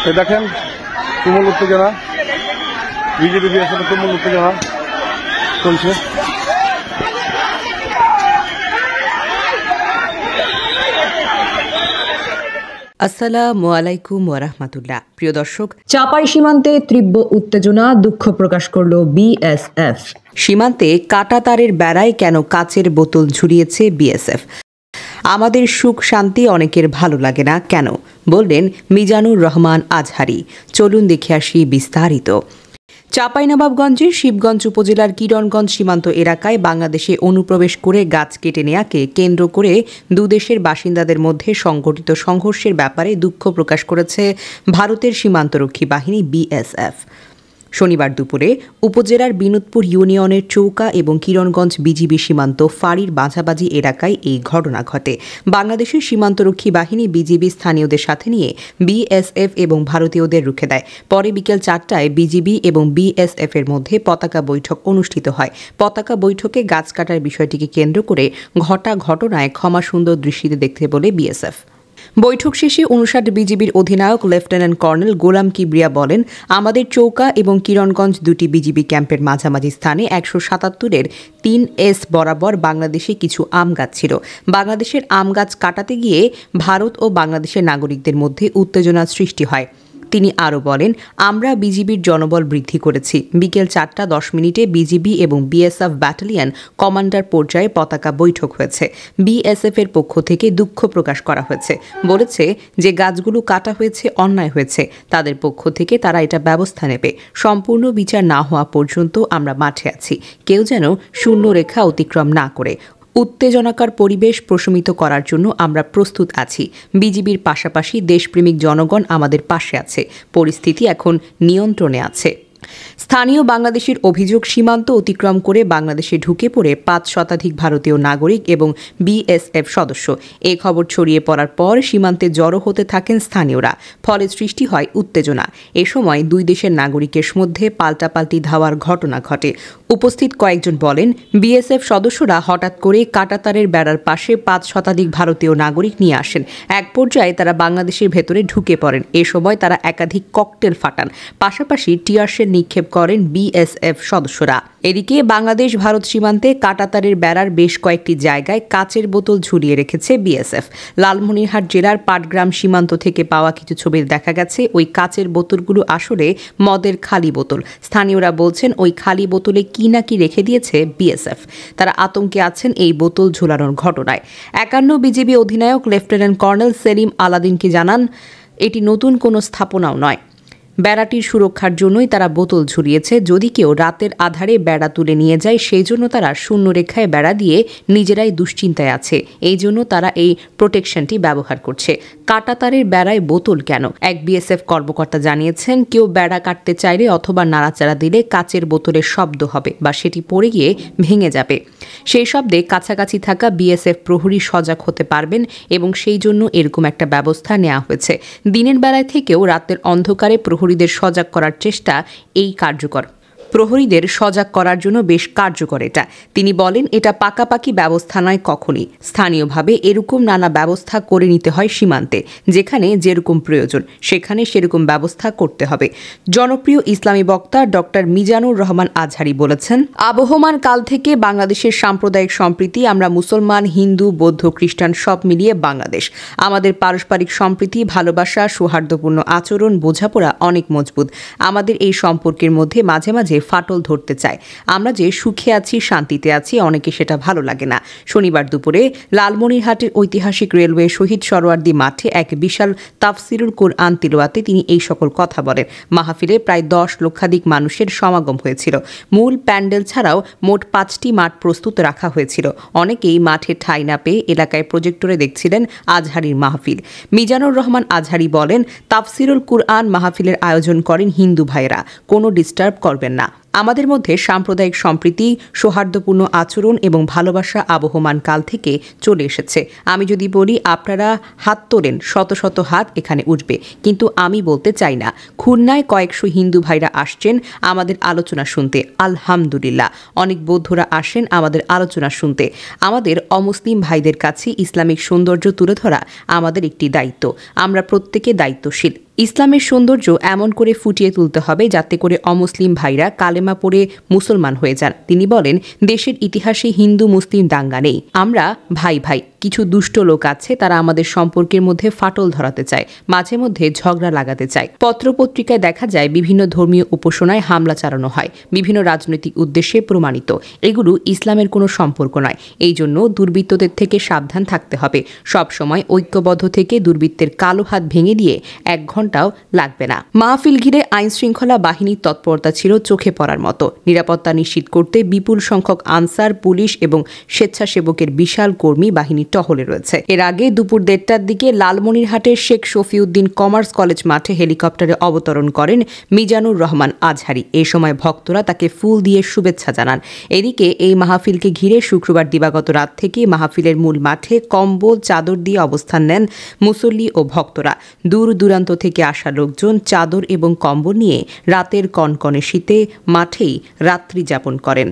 দেখেন তুমুল উত্তেজনা, বিজেপি বিএসএফের তুমুল উত্তেজনা চলছে। আসসালামু আলাইকুম ওয়া রাহমাতুল্লাহ। প্রিয় দর্শক, চাপাই সীমান্তে তীব্র উত্তেজনা, দুঃখ প্রকাশ করল বিএসএফ। সীমান্তে কাঁটাতারের বেড়ায় কেন কাচের বোতল ঝুলিয়েছে বিএসএফ? আমাদের সুখ শান্তি অনেকের ভালো লাগে না কেন, বললেন মিজানুর রহমান আজহারি। চলুন দেখে আসি বিস্তারিত। চাঁপাইনবাবগঞ্জের শিবগঞ্জ উপজেলার কিরণগঞ্জ সীমান্ত এলাকায় বাংলাদেশে অনুপ্রবেশ করে গাছ কেটে নেয়াকে কেন্দ্র করে দুদেশের বাসিন্দাদের মধ্যে সংঘটিত সংঘর্ষের ব্যাপারে দুঃখ প্রকাশ করেছে ভারতের সীমান্তরক্ষী বাহিনী বিএসএফ। শনিবার দুপুরে উপজেলার বিনোদপুর ইউনিয়নের চৌকা এবং কিরণগঞ্জ বিজিবি সীমান্ত ফাঁড়ির মাঝামাঝি এলাকায় এই ঘটনা ঘটে। বাংলাদেশের সীমান্তরক্ষী বাহিনী বিজিবি স্থানীয়দের সাথে নিয়ে বিএসএফ এবং ভারতীয়দের রুখে দেয়। পরে বিকেল 4টায় বিজিবি এবং বিএসএফ এর মধ্যে পতাকা বৈঠক অনুষ্ঠিত হয়। পতাকা বৈঠকে গাছ কাটার বিষয়টিকে কেন্দ্র করে ঘটা ঘটনায় ক্ষমা সুন্দর দৃষ্টিতে দেখতে বলে বিএসএফ। বৈঠক শেষে 59 বিজিবির অধিনায়ক লেফটেন্যান্ট কর্নেল গোলাম কিবরিয়া বলেন, আমাদের চৌকা এবং কিরণগঞ্জ দুটি বিজিবি ক্যাম্পের মাঝামাঝি স্থানে 177-এর 3S বরাবর বাংলাদেশে কিছু আম গাছ ছিল। বাংলাদেশের আম গাছ কাটাতে গিয়ে ভারত ও বাংলাদেশের নাগরিকদের মধ্যে উত্তেজনার সৃষ্টি হয়। তিনি আরও বলেন, আমরা বিজিবির জনবল বৃদ্ধি করেছি। বিকেল 4:10 বিজিবি এবং বিএসএফ ব্যাটালিয়ন কমান্ডার পর্যায়ে পতাকা বৈঠক হয়েছে। বিএসএফ এর পক্ষ থেকে দুঃখ প্রকাশ করা হয়েছে, বলেছে যে গাছগুলো কাটা হয়েছে অন্যায় হয়েছে, তাদের পক্ষ থেকে তারা এটা ব্যবস্থা নেবে। সম্পূর্ণ বিচার না হওয়া পর্যন্ত আমরা মাঠে আছি, কেউ যেন শূন্য রেখা অতিক্রম না করে। উত্তেজনাকার পরিবেশ প্রশমিত করার জন্য আমরা প্রস্তুত আছি। বিজিবির পাশাপাশি দেশপ্রেমিক জনগণ আমাদের পাশে আছে। পরিস্থিতি এখন নিয়ন্ত্রণে আছে। স্থানীয় বাংলাদেশের অভিযোগ, সীমান্ত অতিক্রম করে বাংলাদেশে ঢুকে পড়ে 5 শতাধিক ভারতীয় নাগরিক এবং বিএসএফ সদস্য। এ খবর ছড়িয়ে পড়ার পর সীমান্তে জড়ো হতে থাকেন স্থানীয়রা, ফলে সৃষ্টি হয় উত্তেজনা। এ সময় দুই দেশের নাগরিকের মধ্যে পাল্টাপাল্টি ধাওয়ার ঘটনা ঘটে। উপস্থিত কয়েকজন বলেন, বিএসএফ সদস্যরা হঠাৎ করে কাঁটাতারের বেড়ার পাশে 5 শতাধিক ভারতীয় নাগরিক নিয়ে আসেন। এক পর্যায়ে তারা বাংলাদেশের ভেতরে ঢুকে পড়েন। এ সময় তারা একাধিক ককটেল ফাটান, পাশাপাশি টিয়ারশেল নিক্ষেপ করেন বিএসএফ সদস্যরা। এদিকে বাংলাদেশ ভারত সীমান্তে কাঁটাতারের বেড়ার বেশ কয়েকটি জায়গায় কাচের বোতল ঝুলিয়ে রেখেছে বিএসএফ। লালমনিরহাট জেলার পাটগ্রাম সীমান্ত থেকে পাওয়া কিছু ছবিতে দেখা গেছে ওই কাচের বোতলগুলো আসলে মদের খালি বোতল। স্থানীয়রা বলছেন ওই খালি বোতলে কি নাকি রেখে দিয়েছে বিএসএফ। তারা আতঙ্কে আছেন এই বোতল ঝোলানোর ঘটনায়। 51 বিজিবি অধিনায়ক লেফটেন্যান্ট কর্নেল সেলিম আলাদিনকে জানান, এটি নতুন কোনো স্থাপনাও নয়, বেড়াটির সুরক্ষার জন্যই তারা বোতল ঝুলিয়েছে। যদি কেউ রাতের আধারে বেড়া তুলে নিয়ে যায়, সেই জন্য তারা শূন্য রেখায় বেড়া দিয়ে নিজেরাই দুশ্চিন্তায় আছে, এই জন্য তারা এই প্রোটেকশনটি ব্যবহার করছে। কাঁটাতারের বেড়ায় বোতল কেন? এক বিএসএফ কর্মকর্তা জানিয়েছেন, কেউ বেড়া কাটতে চাইলে অথবা নাড়াচাড়া দিলে কাচের বোতলের শব্দ হবে বা সেটি পড়ে গিয়ে ভেঙে যাবে। সেই শব্দে কাছাকাছি থাকা বিএসএফ প্রহরী সজাগ হতে পারবেন এবং সেই জন্য এরকম একটা ব্যবস্থা নেওয়া হয়েছে। দিনের বেলায় থেকেও রাতের অন্ধকারে প্রহরীদের সজাগ করার চেষ্টা এই কার্যকর। প্রহরীদের সজাগ করার জন্য বেশ কার্যকর এটা। তিনি বলেন, এটা পাকাপাকি ব্যবস্থা নয় কখনই। স্থানীয়ভাবে এরকম নানা ব্যবস্থা করে নিতে হয় সীমান্তে। যেখানে যেরকম প্রয়োজন সেখানে সেরকম ব্যবস্থা করতে হবে। জনপ্রিয় ইসলামী বক্তা ডক্টর মিজানুর রহমান আজহারি বলেছেন, আবহমান কাল থেকে বাংলাদেশের সাম্প্রদায়িক সম্প্রীতি, আমরা মুসলমান, হিন্দু, বৌদ্ধ, খ্রিস্টান সব মিলিয়ে বাংলাদেশ। আমাদের পারস্পরিক সম্প্রীতি, ভালোবাসা, সৌহার্দ্যপূর্ণ আচরণ, বোঝাপড়া অনেক মজবুত। আমাদের এই সম্পর্কের মধ্যে মাঝে মাঝে ফাটল ধরতে চায়। আমরা যে সুখে আছি, শান্তিতে আছি, অনেকে সেটা ভালো লাগে না। শনিবার দুপুরে লালমনিরহাটের ঐতিহাসিক রেলওয়ে শহীদ সরোয়ার্দী মাঠে এক বিশাল তাফসিরুল কোরআন তিলাওয়াতে তিনি এই সকল কথা বলেন। মাহফিলে প্রায় 10 লক্ষাধিক মানুষের সমাগম হয়েছিল। মূল প্যান্ডেল ছাড়াও মোট 5টি মাঠ প্রস্তুত রাখা হয়েছিল। অনেকেই মাঠে ঠাঁই না পেয়ে এলাকায় প্রজেক্টরে দেখছিলেন আজহারির মাহফিল। মিজানুর রহমান আজহারি বলেন, তাফসিরুল কুরআন মাহফিলের আয়োজন করেন হিন্দু ভাইয়েরা, কোনো ডিস্টার্ব করবেন না। আমাদের মধ্যে সাম্প্রদায়িক সম্প্রীতি, সৌহার্দ্যপূর্ণ আচরণ এবং ভালোবাসা আবহমান কাল থেকে চলে এসেছে। আমি যদি বলি আপনারা হাত তোলেন, শত শত হাত এখানে উঠবে। কিন্তু আমি বলতে চাই না। খুলনায় কয়েকশো হিন্দু ভাইরা আসছেন আমাদের আলোচনা শুনতে, আলহামদুলিল্লাহ। অনেক বৌদ্ধরা আসেন আমাদের আলোচনা শুনতে। আমাদের অমুসলিম ভাইদের কাছে ইসলামিক সৌন্দর্য তুলে ধরা আমাদের একটি দায়িত্ব। আমরা প্রত্যেকে দায়িত্বশীল। ইসলামের সৌন্দর্য এমন করে ফুটিয়ে তুলতে হবে যাতে করে অমুসলিম ভাইরা কালেমা পড়ে মুসলমান হয়ে যান। তিনি বলেন, দেশের ইতিহাসে হিন্দু মুসলিম দাঙ্গা নেই, আমরা ভাই ভাই। কিছু দুষ্ট লোক আছে, তারা আমাদের সম্পর্কের মধ্যে ফাটল ধরাতে চায়, মাঝে মধ্যে ঝগড়া লাগাতে চায়। পত্রপত্রিকায় দেখা যায় বিভিন্ন ধর্মীয় উপাসনায় হামলা চালানো হয়, বিভিন্ন রাজনৈতিক উদ্দেশ্যে প্রমাণিত। এগুলো ইসলামের কোনো সম্পর্ক নয়। এই জন্য দুর্বৃত্তদের থেকে সাবধান থাকতে হবে। সব সময় ঐক্যবদ্ধ থেকে দুর্বৃত্তের কালো হাত ভেঙে দিয়ে 1 ঘন্টাও লাগবে না। মাহফিল ঘিরে আইনশৃঙ্খলা বাহিনীর তৎপরতা ছিল চোখে পড়ার মতো। নিরাপত্তা নিশ্চিত করতে বিপুল সংখ্যক আনসার, পুলিশ এবং স্বেচ্ছাসেবকের বিশাল কর্মী বাহিনী টহলে রয়েছে। এর আগে দুপুর 1টার দিকে লালমনিরহাটের শেখ শফিউদ্দিন কমার্স কলেজ মাঠে হেলিকপ্টারে অবতরণ করেন মিজানুর রহমান আজহারী। এই সময় ভক্তরা তাকে ফুল দিয়ে শুভেচ্ছা জানান। এদিকে এই মাহফিলকে ঘিরে শুক্রবার দিবাগত রাত থেকে মাহফিলের মূল মাঠে কম্বল, চাদর দিয়ে অবস্থান নেন মুসল্লি ও ভক্তরা। দূর দূরান্ত থেকে আসা লোকজন চাদর এবং কম্বল নিয়ে রাতের কনকনে শীতে মাঠেই রাত্রি যাপন করেন।